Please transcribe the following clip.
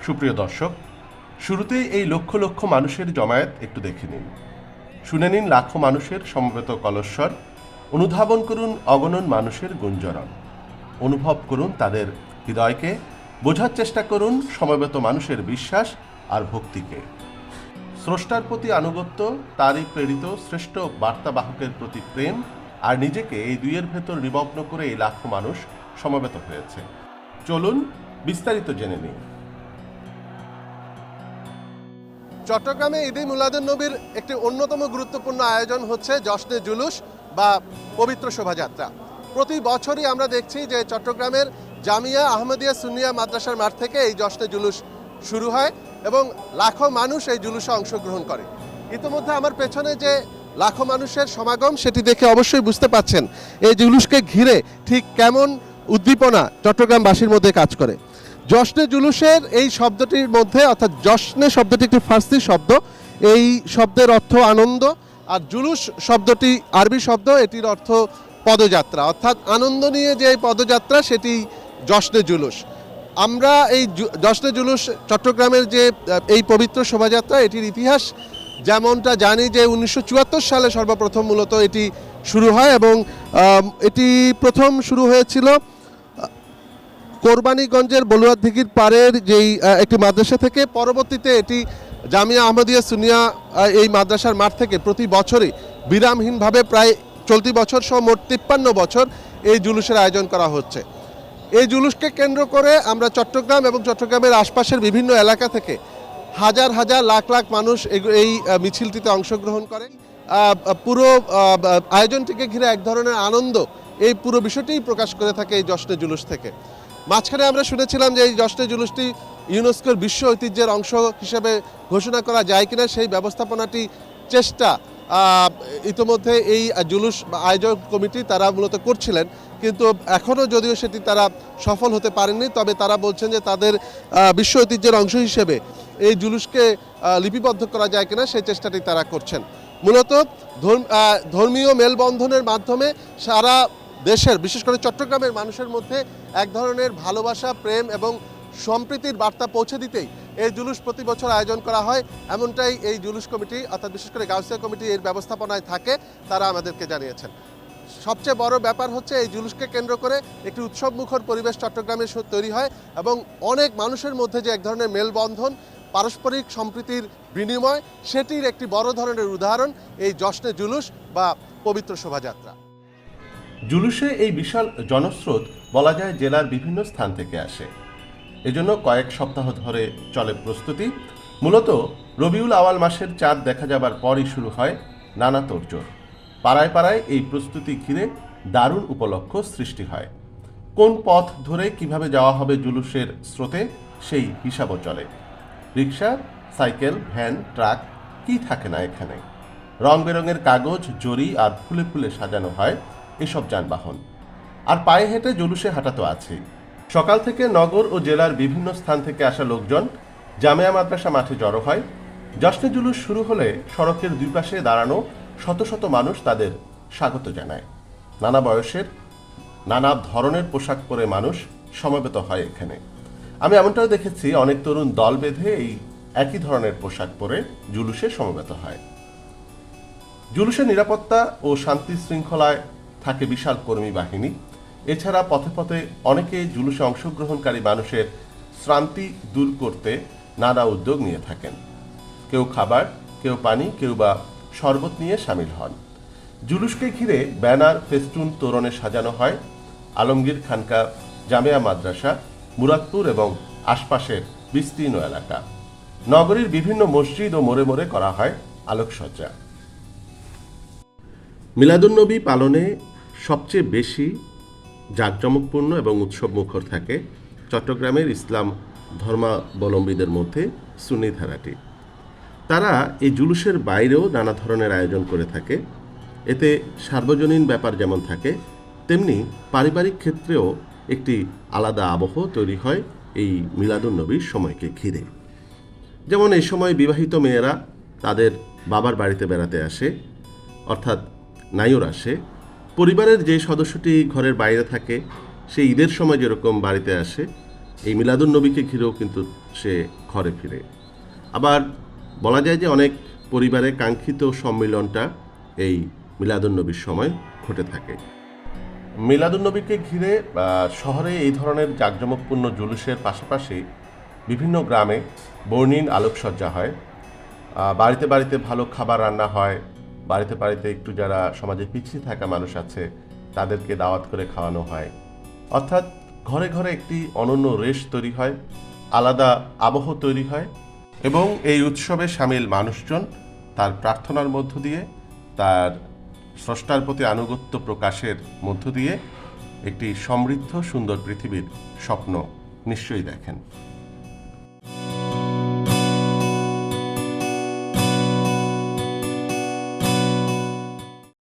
সুপ্রিয় দর্শক, শুরুতেই এই লক্ষ লক্ষ মানুষের জমায়েত একটু দেখে নিন। শুনে নিন লাখো মানুষের সমবেত কলস্বর, অনুধাবন করুন অগণন মানুষের গুঞ্জরণ, অনুভব করুন তাদের হৃদয়কে, বোঝার চেষ্টা করুন সমবেত মানুষের বিশ্বাস আর ভক্তিকে। স্রষ্টার প্রতি আনুগত্য, তারই প্রেরিত শ্রেষ্ঠ বার্তাবাহকের প্রতি প্রেম আর নিজেকে এই দুইয়ের ভেতর নিমগ্ন করে এই লাখো মানুষ সমবেত হয়েছে। চলুন বিস্তারিত জেনে নিই। চট্টগ্রামে ঈদে মিলাদুন্নবীর একটি অন্যতম গুরুত্বপূর্ণ আয়োজন হচ্ছে জশ্নে জুলুস বা পবিত্র শোভাযাত্রা। প্রতি বছরই আমরা দেখছি যে চট্টগ্রামের জামিয়া আহমদিয়া সুন্নিয়া মাদ্রাসার মাঠ থেকে এই জশ্নে জুলুস শুরু হয় এবং লাখো মানুষ এই জুলুসে অংশগ্রহণ করে। ইতিমধ্যে আমার পেছনে যে লাখো মানুষের সমাগম সেটি দেখে অবশ্যই বুঝতে পাচ্ছেন এই জুলুসকে ঘিরে ঠিক কেমন উদ্দীপনা চট্টগ্রামবাসীর মধ্যে কাজ করে। জশ্নে জুলুসের এই শব্দটির মধ্যে, অর্থাৎ জশ্নে শব্দটি একটি ফার্সি শব্দ, এই শব্দের অর্থ আনন্দ, আর জুলুস শব্দটি আরবি শব্দ, এটির অর্থ পদযাত্রা, অর্থাৎ আনন্দ নিয়ে যে পদযাত্রা সেটি জশ্নে জুলুস। আমরা এই জশ্নে জুলুস চট্টগ্রামের যে এই পবিত্র শোভাযাত্রা, এটির ইতিহাস যেমনটা জানি যে 1974 সালে সর্বপ্রথম মূলত এটি শুরু হয় এবং এটি প্রথম শুরু হয়েছিল কোরবানীগঞ্জের বলুয়ার দিঘির পাড়ের যেই একটি মাদ্রাসা থেকে। পরবর্তীতে এটি জামিয়া আহমদিয়া সুনিয়া এই মাদ্রাসার মাঠ থেকে প্রতি বছরই বিরামহীনভাবে প্রায় চলতি বছর সহ মোট 53 বছর এই জুলুসের আয়োজন করা হচ্ছে। এই জুলুসকে কেন্দ্র করে আমরা চট্টগ্রাম এবং চট্টগ্রামের আশপাশের বিভিন্ন এলাকা থেকে হাজার হাজার লাখ লাখ মানুষ এই মিছিলটিতে অংশগ্রহণ করেন। পুরো আয়োজনটিকে ঘিরে এক ধরনের আনন্দ এই পুরো বিষয়টিই প্রকাশ করে থাকে এই জশ্নে জুলুস থেকে। মাঝখানে আমরা শুনেছিলাম যে এই জশ্নে জুলুসটি ইউনেস্কোর বিশ্ব ঐতিহ্যের অংশ হিসেবে ঘোষণা করা যায় কিনা সেই ব্যবস্থাপনাটি চেষ্টা ইতিমধ্যে এই জুলুস আয়োজক কমিটি তারা মূলত করছিলেন, কিন্তু এখনও যদিও সেটি তারা সফল হতে পারেননি, তবে তারা বলছেন যে তাদের বিশ্ব ঐতিহ্যের অংশ হিসেবে এই জুলুসকে লিপিবদ্ধ করা যায় কিনা সেই চেষ্টাটি তারা করছেন। মূলত ধর্মীয় মেলবন্ধনের মাধ্যমে সারা দেশের, বিশেষ করে চট্টগ্রামের মানুষের মধ্যে এক ধরনের ভালোবাসা, প্রেম এবং সম্প্রীতির বার্তা পৌঁছে দিতেই এই জুলুস প্রতি বছর আয়োজন করা হয়, এমনটাই এই জুলুস কমিটি অর্থাৎ বিশেষ করে গাউসিয়া কমিটি এর ব্যবস্থাপনায় থাকে তারা আমাদেরকে জানিয়েছেন। সবচেয়ে বড় ব্যাপার হচ্ছে এই জুলুসকে কেন্দ্র করে একটি উৎসবমুখর পরিবেশ চট্টগ্রামে তৈরি হয় এবং অনেক মানুষের মধ্যে যে এক ধরনের মেলবন্ধন, পারস্পরিক সম্প্রীতির বিনিময়, সেটির একটি বড় ধরনের উদাহরণ এই জশ্নে জুলুস বা পবিত্র শোভাযাত্রা। জুলুসে এই বিশাল জনস্রোত বলা যায় জেলার বিভিন্ন স্থান থেকে আসে। এজন্য কয়েক সপ্তাহ ধরে চলে প্রস্তুতি। মূলত রবিউল আওয়াল মাসের চাঁদ দেখা যাবার পরই শুরু হয় নানা তোড়জোড়। পাড়ায় পাড়ায় এই প্রস্তুতি ঘিরে দারুণ উপলক্ষ সৃষ্টি হয়। কোন পথ ধরে কিভাবে যাওয়া হবে জুলুসের স্রোতে সেই হিসাবও চলে। রিক্সা, সাইকেল, ভ্যান, ট্রাক কি থাকে না এখানে। রং বেরঙের কাগজ, জরি আর ফুলে ফুলে সাজানো হয় এসব যানবাহন। আর পায়ে হেঁটে জুলুসে হাঁটা তো আছেই। সকাল থেকে নগর ও জেলার বিভিন্ন স্থান থেকে আসা লোকজন জামিয়া মাদ্রাসা মাঠে জড়ো হয়। জশ্নে জুলুস শুরু হলে সড়কের দুই পাশে দাঁড়ানো শত শত মানুষ তাদের স্বাগত জানায়। নানা বয়সের, নানা ধরনের পোশাক পরে মানুষ সমবেত হয় এখানে। আমি এমনটাও দেখেছি অনেক তরুণ দল বেঁধে এই একই ধরনের পোশাক পরে জুলুসে সমবেত হয়। জুলুসের নিরাপত্তা ও শান্তি শৃঙ্খলায় থাকে বিশাল কর্মী বাহিনী। এছাড়া পথে পথে অনেকে জুলুসে অংশগ্রহণকারী মানুষের শ্রান্তি দূর করতে নানা উদ্যোগ নিয়ে থাকেন। কেউ খাবার, কেউ পানি, কেউ বা শরবত নিয়ে সামিল হন। জুলুসকে ঘিরে ব্যানার, ফেস্টুন, তোরণে সাজানো হয় আলমগীর খানকা, জামিয়া মাদ্রাসা, মুরাদপুর এবং আশপাশের বিস্তীর্ণ এলাকা। নগরীর বিভিন্ন মসজিদ ও মোড়ে মোড়ে করা হয় আলোকসজ্জা। মিলাদুন্নবী পালনে সবচেয়ে বেশি জাঁকজমকপূর্ণ এবং উৎসবমুখর থাকে চট্টগ্রামের ইসলাম ধর্মাবলম্বীদের মধ্যে সুন্নি ধারাটি। তারা এই জুলুসের বাইরেও নানা ধরনের আয়োজন করে থাকে। এতে সার্বজনীন ব্যাপার যেমন থাকে, তেমনি পারিবারিক ক্ষেত্রেও একটি আলাদা আবহ তৈরি হয় এই মিলাদুন্নবীর সময়কে ঘিরে। যেমন এই সময় বিবাহিত মেয়েরা তাদের বাবার বাড়িতে বেড়াতে আসে, অর্থাৎ নাইর আসে। পরিবারের যে সদস্যটি ঘরের বাইরে থাকে সে ঈদের সময় যেরকম বাড়িতে আসে, এই মিলাদুন্নবীকে ঘিরেও কিন্তু সে ঘরে ফিরে। আবার বলা যায় যে অনেক পরিবারে কাঙ্ক্ষিত সম্মিলনটা এই মিলাদুন্নবীর সময় ঘটে থাকে। মিলাদুন্নবীকে ঘিরে শহরে এই ধরনের জাঁকজমকপূর্ণ জুলুসের পাশাপাশি বিভিন্ন গ্রামে বর্ণিল আলোকসজ্জা হয়, বাড়িতে বাড়িতে ভালো খাবার রান্না হয়, বাড়িতে বাড়িতে একটু যারা সমাজে পিছিয়ে থাকা মানুষ আছে তাদেরকে দাওয়াত করে খাওয়ানো হয়। অর্থাৎ ঘরে ঘরে একটি অনন্য রেশ তৈরি হয়, আলাদা আবহ তৈরি হয় এবং এই উৎসবে সামিল মানুষজন তার প্রার্থনার মধ্য দিয়ে, তার স্রষ্টার প্রতি আনুগত্য প্রকাশের মধ্য দিয়ে একটি সমৃদ্ধ সুন্দর পৃথিবীর স্বপ্ন নিশ্চয়ই দেখেন।